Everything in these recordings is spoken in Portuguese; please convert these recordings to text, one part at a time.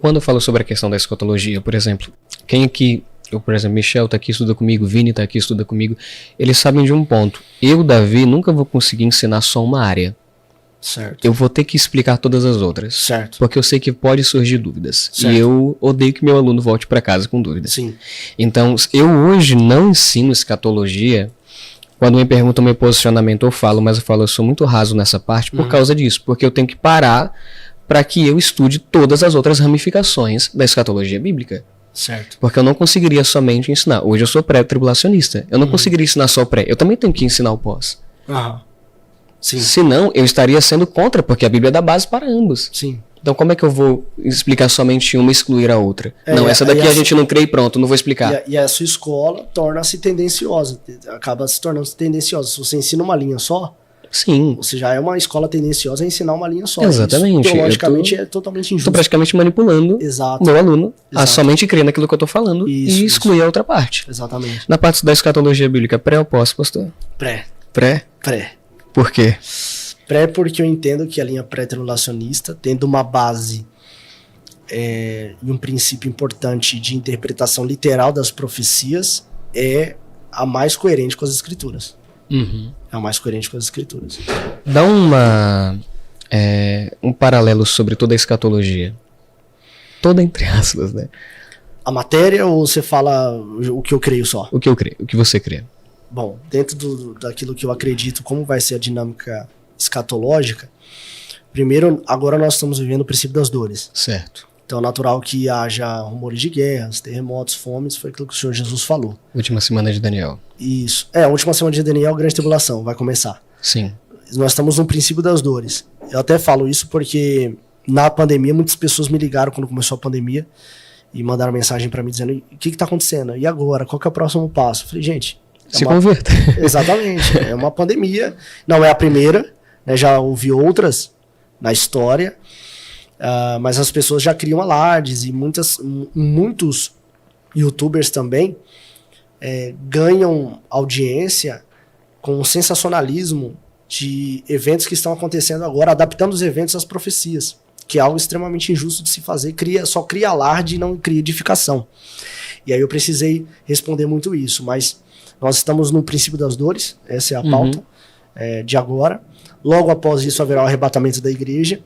Quando eu falo sobre a questão da escatologia, por exemplo, quem aqui, por exemplo, Michel tá aqui, estuda comigo, Vini tá aqui, estuda comigo, eles sabem de um ponto. Eu, Davi, nunca vou conseguir ensinar só uma área. Certo. Eu vou ter que explicar todas as outras. Certo. Porque eu sei que pode surgir dúvidas. Certo. E eu odeio que meu aluno volte para casa com dúvidas. Sim. Então, eu hoje não ensino escatologia. Quando me perguntam meu posicionamento, eu falo, mas eu sou muito raso nessa parte por causa disso. Porque eu tenho que parar para que eu estude todas as outras ramificações da escatologia bíblica. Certo. Porque eu não conseguiria somente ensinar. Hoje eu sou pré-tribulacionista. Eu não conseguiria ensinar só o pré. Eu também tenho que ensinar o pós. Sim. Senão, eu estaria sendo contra, porque a Bíblia dá base para ambos. Sim. Então como é que eu vou explicar somente uma e excluir a outra? Não, essa daqui a gente não crê e pronto, não vou explicar. E a sua escola torna-se tendenciosa, acaba se tornando tendenciosa. Se você ensina uma linha só, sim, você já é uma escola tendenciosa a ensinar uma linha só. Exatamente. Isso, teologicamente, é totalmente injusto. Estou praticamente manipulando Exato. meu aluno a somente crer naquilo que eu estou falando e excluir a outra parte. Exatamente. Na parte da escatologia bíblica, pré ou pós, pastor? Pré. Por quê? Pré porque eu entendo que a linha pré-tribulacionista, tendo uma base e um princípio importante de interpretação literal das profecias, é a mais coerente com as escrituras. É a mais coerente com as escrituras. Dá um paralelo sobre toda a escatologia. Toda entre aspas, né? A matéria ou você fala o que eu creio só? O que eu creio, o que você crê. Bom, dentro daquilo que eu acredito, como vai ser a dinâmica escatológica, primeiro, agora nós estamos vivendo o princípio das dores. Certo. Então é natural que haja rumores de guerras, terremotos, fomes, foi aquilo que o Senhor Jesus falou. Última semana de Daniel. Isso. A última semana de Daniel, grande tribulação, vai começar. Sim. Nós estamos no princípio das dores. Eu até falo isso porque na pandemia, muitas pessoas me ligaram quando começou a pandemia e mandaram mensagem para mim dizendo: o que está acontecendo? E agora? Qual que é o próximo passo? Eu falei, gente... converta. Exatamente. É uma pandemia. Não é a primeira, né, já houve outras na história, mas as pessoas já criam alardes e muitos youtubers também ganham audiência com o sensacionalismo de eventos que estão acontecendo agora, adaptando os eventos às profecias, que é algo extremamente injusto de se fazer, só cria alarde e não cria edificação. E aí eu precisei responder muito isso, mas nós estamos no princípio das dores, essa é a pauta de agora. Logo após isso haverá o arrebatamento da igreja,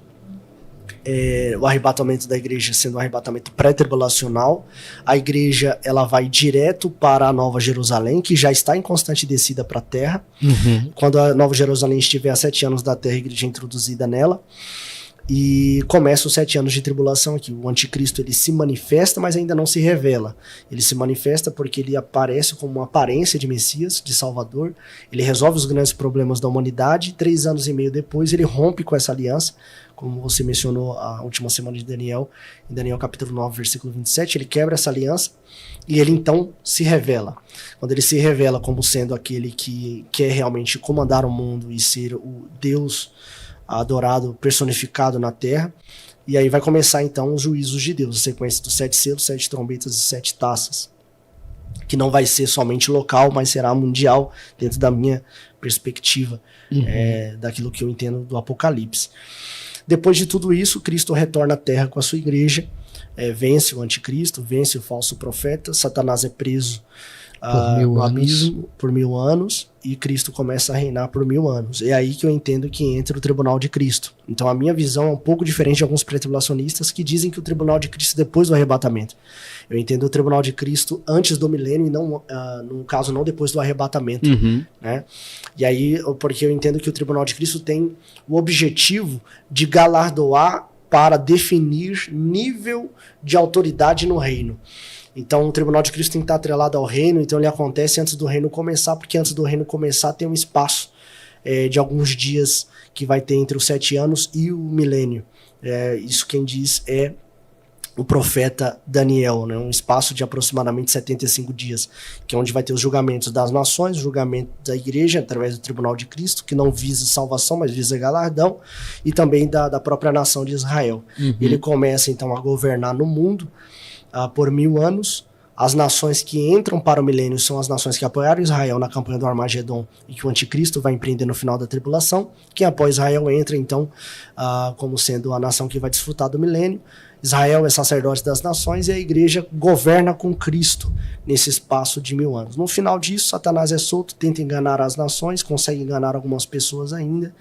o arrebatamento da igreja sendo um arrebatamento pré-tribulacional. A igreja ela vai direto para a Nova Jerusalém, que já está em constante descida para a terra. Quando a Nova Jerusalém estiver a 7 anos da terra, a igreja é introduzida nela. E começa os 7 anos de tribulação aqui. O anticristo ele se manifesta, mas ainda não se revela. Ele se manifesta porque ele aparece como uma aparência de Messias, de Salvador. Ele resolve os grandes problemas da humanidade. 3 anos e meio depois ele rompe com essa aliança. Como você mencionou a última semana de Daniel, em Daniel capítulo 9, versículo 27, ele quebra essa aliança e ele então se revela. Quando ele se revela como sendo aquele que quer realmente comandar o mundo e ser o Deus adorado, personificado na terra, e aí vai começar então os juízos de Deus, a sequência dos 7 selos, 7 trombetas e 7 taças, que não vai ser somente local, mas será mundial, dentro da minha perspectiva, daquilo que eu entendo do Apocalipse. Depois de tudo isso, Cristo retorna à terra com a sua igreja, vence o anticristo, vence o falso profeta, Satanás é preso no abismo por 1000 anos, e Cristo começa a reinar por 1000 anos. É aí que eu entendo que entra o tribunal de Cristo. Então a minha visão é um pouco diferente de alguns pré-tribulacionistas que dizem que o tribunal de Cristo é depois do arrebatamento. Eu entendo o tribunal de Cristo antes do milênio e não, no caso, não depois do arrebatamento. Né? E aí, porque eu entendo que o tribunal de Cristo tem o objetivo de galardoar para definir nível de autoridade no reino. Então o tribunal de Cristo tem que estar atrelado ao reino, então ele acontece antes do reino começar, porque antes do reino começar tem um espaço de alguns dias que vai ter entre os 7 anos e o milênio. Isso quem diz é o profeta Daniel, né? Um espaço de aproximadamente 75 dias, que é onde vai ter os julgamentos das nações, o julgamento da igreja através do tribunal de Cristo, que não visa salvação, mas visa galardão, e também da própria nação de Israel. Ele começa então a governar no mundo por 1000 anos. As nações que entram para o milênio são as nações que apoiaram Israel na campanha do Armagedon e que o anticristo vai empreender no final da tribulação. Quem apoia Israel entra então como sendo a nação que vai desfrutar do milênio, Israel é sacerdote das nações e a igreja governa com Cristo nesse espaço de 1000 anos. No final disso, Satanás é solto, tenta enganar as nações, consegue enganar algumas pessoas ainda,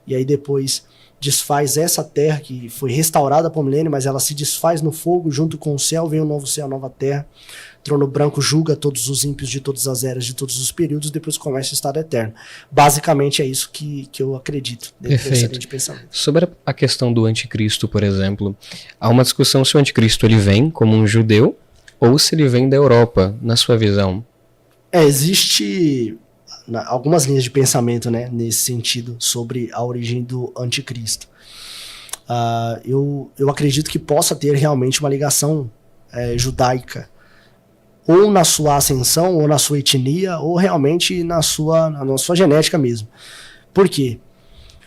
e aí depois desfaz essa terra que foi restaurada por milênio, mas ela se desfaz no fogo, junto com o céu, vem um novo céu, nova terra. Trono branco julga todos os ímpios de todas as eras, de todos os períodos, depois começa o estado eterno. Basicamente é isso que eu acredito dentro dessa linha de pensamento. Sobre a questão do anticristo, por exemplo, há uma discussão se o anticristo ele vem como um judeu ou se ele vem da Europa, na sua visão. Existe algumas linhas de pensamento, né, nesse sentido, sobre a origem do anticristo. Eu acredito que possa ter realmente uma ligação judaica, ou na sua ascensão, ou na sua etnia, ou realmente na sua genética mesmo. Por quê?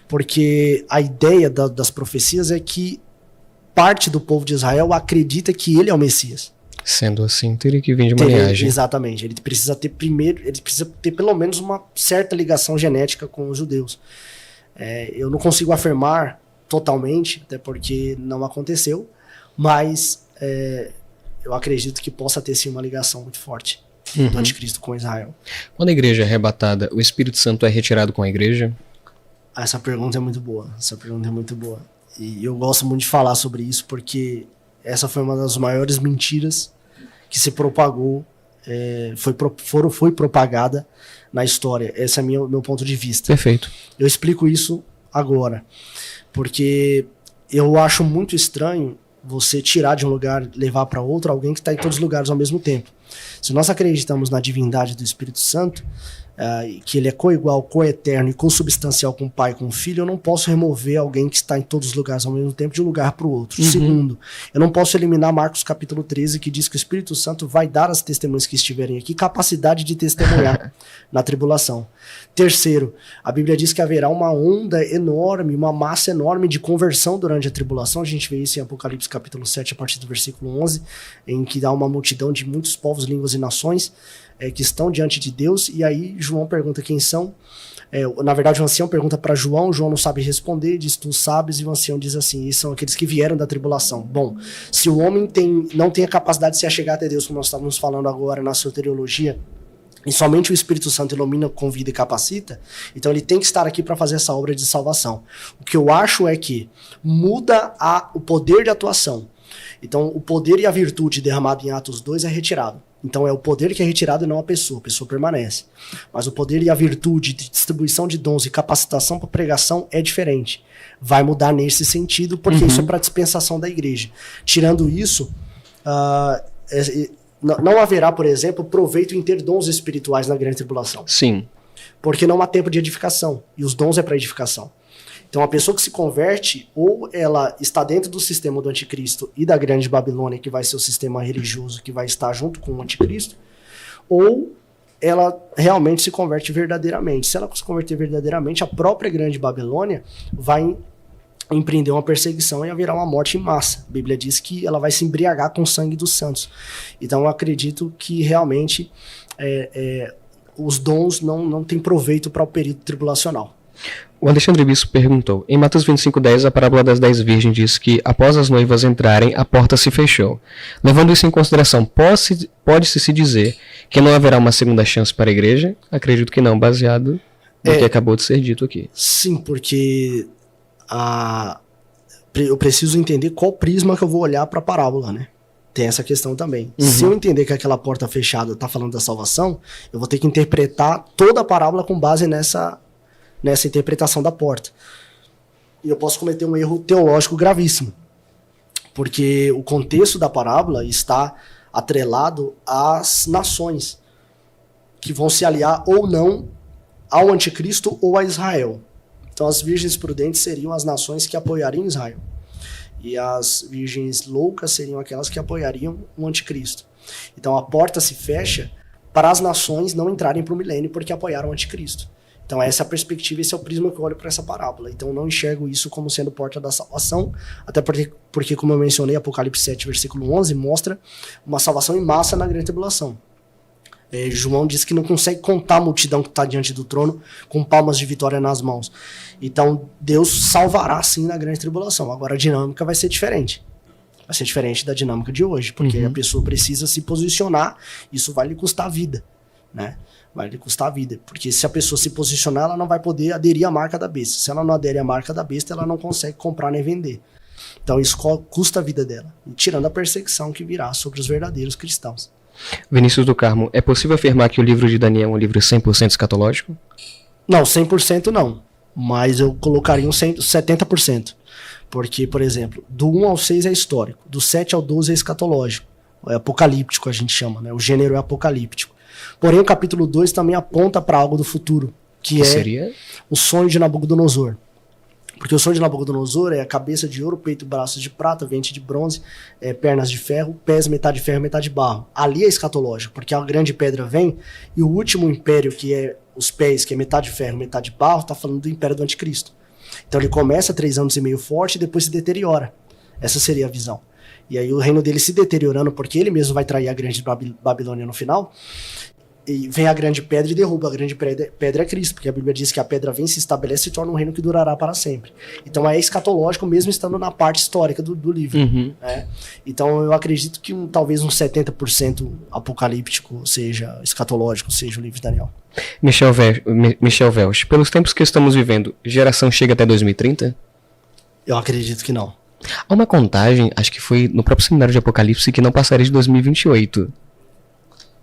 Porque a ideia das profecias é que parte do povo de Israel acredita que ele é o Messias. Sendo assim, teria que vir de uma linhagem. Exatamente. Ele precisa ter pelo menos uma certa ligação genética com os judeus. Eu não consigo afirmar totalmente, até porque não aconteceu, mas eu acredito que possa ter sim uma ligação muito forte do anticristo com Israel. Quando a igreja é arrebatada, o Espírito Santo é retirado com a igreja? Essa pergunta é muito boa. E eu gosto muito de falar sobre isso, porque essa foi uma das maiores mentiras que se propagou, foi propagada na história. Esse é meu ponto de vista. Perfeito. Eu explico isso agora, porque eu acho muito estranho você tirar de um lugar, levar para outro alguém que está em todos os lugares ao mesmo tempo. Se nós acreditamos na divindade do Espírito Santo, que ele é coigual, coeterno e consubstancial com o Pai e com o Filho, eu não posso remover alguém que está em todos os lugares ao mesmo tempo de um lugar para o outro. Segundo, eu não posso eliminar Marcos capítulo 13, que diz que o Espírito Santo vai dar às testemunhas que estiverem aqui capacidade de testemunhar na tribulação. Terceiro, a Bíblia diz que haverá uma onda enorme, uma massa enorme de conversão durante a tribulação. A gente vê isso em Apocalipse capítulo 7, a partir do versículo 11, em que dá uma multidão de muitos povos, línguas e nações que estão diante de Deus, e aí João pergunta quem são. Na verdade, o ancião pergunta para João não sabe responder, diz tu sabes, e o ancião diz assim, e são aqueles que vieram da tribulação. Bom, se o homem não tem a capacidade de se achegar até Deus, como nós estávamos falando agora na soteriologia, e somente o Espírito Santo ilumina, convida e capacita, então ele tem que estar aqui para fazer essa obra de salvação. O que eu acho é que muda o poder de atuação. Então, o poder e a virtude derramado em Atos 2 é retirado. Então, é o poder que é retirado e não a pessoa permanece. Mas o poder e a virtude de distribuição de dons e capacitação para pregação é diferente. Vai mudar nesse sentido, porque isso é para dispensação da igreja. Tirando isso, não haverá, por exemplo, proveito em ter dons espirituais na grande tribulação. Sim. Porque não há tempo de edificação, e os dons é para edificação. Então a pessoa que se converte, ou ela está dentro do sistema do anticristo e da grande Babilônia, que vai ser o sistema religioso que vai estar junto com o anticristo, ou ela realmente se converte verdadeiramente. Se ela se converter verdadeiramente, a própria grande Babilônia vai empreender uma perseguição e haverá uma morte em massa. A Bíblia diz que ela vai se embriagar com o sangue dos santos. Então eu acredito que realmente os dons não têm proveito para o período tribulacional. O Alexandre Bispo perguntou, em Mateus 25:10, a parábola das 10 virgens diz que, após as noivas entrarem, a porta se fechou. Levando isso em consideração, pode-se dizer que não haverá uma segunda chance para a igreja? Acredito que não, baseado no que acabou de ser dito aqui. Sim, porque eu preciso entender qual prisma que eu vou olhar para a parábola, né? Tem essa questão também. Se eu entender que aquela porta fechada está falando da salvação, eu vou ter que interpretar toda a parábola com base nessa interpretação da porta. E eu posso cometer um erro teológico gravíssimo, porque o contexto da parábola está atrelado às nações que vão se aliar ou não ao anticristo ou a Israel. Então as virgens prudentes seriam as nações que apoiariam Israel, e as virgens loucas seriam aquelas que apoiariam o anticristo. Então a porta se fecha para as nações não entrarem para o milênio porque apoiaram o anticristo. Então essa é a perspectiva, esse é o prisma que eu olho para essa parábola. Então eu não enxergo isso como sendo porta da salvação, até porque como eu mencionei, Apocalipse 7, versículo 11, mostra uma salvação em massa na grande tribulação. João diz que não consegue contar a multidão que está diante do trono com palmas de vitória nas mãos. Então Deus salvará sim na grande tribulação. Agora a dinâmica vai ser diferente. Vai ser diferente da dinâmica de hoje, porque a pessoa precisa se posicionar, isso vai lhe custar a vida, né? Vai lhe custar a vida, porque se a pessoa se posicionar, ela não vai poder aderir à marca da besta. Se ela não aderir à marca da besta, ela não consegue comprar nem vender. Então isso custa a vida dela, e tirando a perseguição que virá sobre os verdadeiros cristãos. Vinícius do Carmo, é possível afirmar que o livro de Daniel é um livro 100% escatológico? Não, 100% não, mas eu colocaria um 70%. Porque, por exemplo, do 1 ao 6 é histórico, do 7 ao 12 é escatológico, é apocalíptico a gente chama, né? O gênero é apocalíptico. Porém, o capítulo 2 também aponta para algo do futuro, que é o sonho de Nabucodonosor. Porque o sonho de Nabucodonosor é a cabeça de ouro, peito e braços de prata, ventre de bronze, pernas de ferro, pés metade ferro, metade barro. Ali é escatológico, porque a grande pedra vem e o último império, que é os pés, que é metade ferro, metade barro, está falando do império do anticristo. Então ele começa 3 anos e meio forte e depois se deteriora. Essa seria a visão. E aí o reino dele se deteriorando, porque ele mesmo vai trair a grande Babilônia no final. E vem a grande pedra e derruba. A grande pedra é Cristo, porque a Bíblia diz que a pedra vem, se estabelece e torna um reino que durará para sempre. Então é escatológico mesmo estando na parte histórica do livro. Né? Então eu acredito que talvez um 70% apocalíptico seja escatológico, seja o livro de Daniel. Michel Welch, pelos tempos que estamos vivendo, geração chega até 2030? Eu acredito que não. Há uma contagem, acho que foi no próprio seminário de Apocalipse, que não passaria de 2028.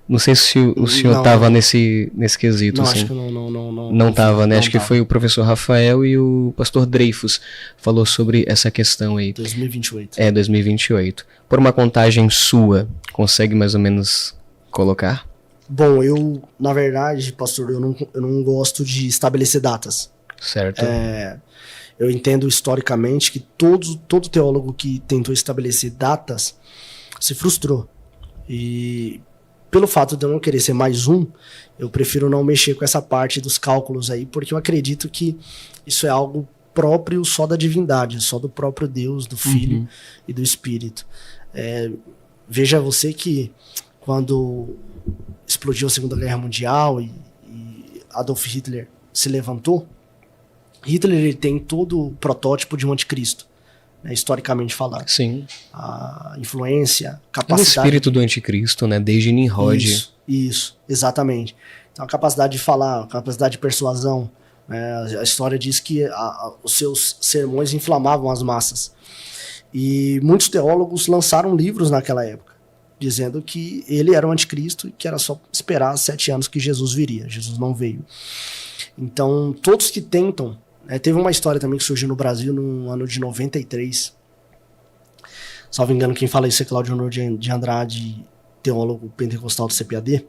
Não sei se o senhor estava nesse quesito. Não, assim. acho que não. Não estava, né? Acho que foi o professor Rafael e o pastor Dreyfus falou sobre essa questão aí. 2028. 2028. Por uma contagem sua, consegue mais ou menos colocar? Bom, eu, na verdade, pastor, eu não gosto de estabelecer datas. Certo. Eu entendo historicamente que todo teólogo que tentou estabelecer datas se frustrou. E pelo fato de eu não querer ser mais um, eu prefiro não mexer com essa parte dos cálculos aí, porque eu acredito que isso é algo próprio só da divindade, só do próprio Deus, do Filho e do Espírito. Veja você que quando explodiu a Segunda Guerra Mundial e Adolf Hitler se levantou, Hitler ele tem todo o protótipo de um anticristo, né, historicamente falando. Sim. A influência, O capacidade... espírito do anticristo, né? Desde Nimrod. Isso, exatamente. Então a capacidade de falar, a capacidade de persuasão, né, a história diz que os seus sermões inflamavam as massas. E muitos teólogos lançaram livros naquela época, dizendo que ele era o anticristo e que era só esperar 7 anos que Jesus viria. Jesus não veio. Então, todos que tentam... teve uma história também que surgiu no Brasil no ano de 93. Salvo engano, quem fala isso é Cláudio Honor de Andrade, teólogo pentecostal do CPAD.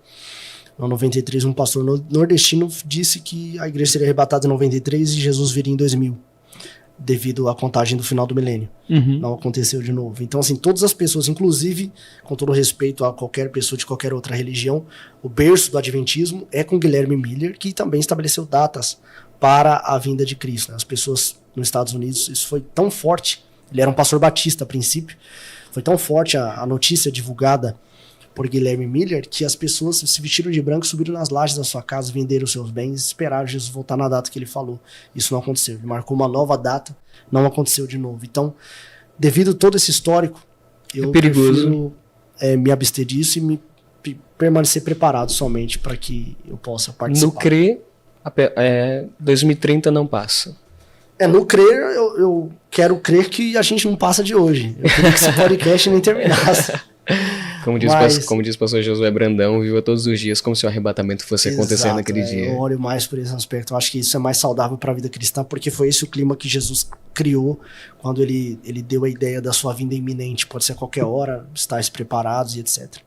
Em 93, um pastor nordestino disse que a igreja seria arrebatada em 93 e Jesus viria em 2000. Devido à contagem do final do milênio. Não aconteceu de novo. Então, assim, todas as pessoas, inclusive, com todo respeito a qualquer pessoa de qualquer outra religião, o berço do adventismo é com Guilherme Miller, que também estabeleceu datas para a vinda de Cristo. As pessoas nos Estados Unidos, isso foi tão forte, ele era um pastor batista a princípio, foi tão forte a notícia divulgada por Guilherme Miller, que as pessoas se vestiram de branco, subiram nas lajes da sua casa, venderam seus bens e esperaram Jesus voltar na data que ele falou. Isso não aconteceu. Ele marcou uma nova data, não aconteceu de novo. Então, devido a todo esse histórico, eu prefiro me abster disso e permanecer preparado somente para que eu possa participar. No crer, 2030 não passa. No crer, eu quero crer que a gente não passa de hoje. Eu queria que esse podcast nem terminasse. Como diz o pastor Josué Brandão, viva todos os dias como se o arrebatamento fosse acontecer naquele dia. Eu olho mais por esse aspecto. Eu acho que isso é mais saudável para a vida cristã, porque foi esse o clima que Jesus criou quando ele deu a ideia da sua vinda iminente. Pode ser a qualquer hora, estar preparados e etc.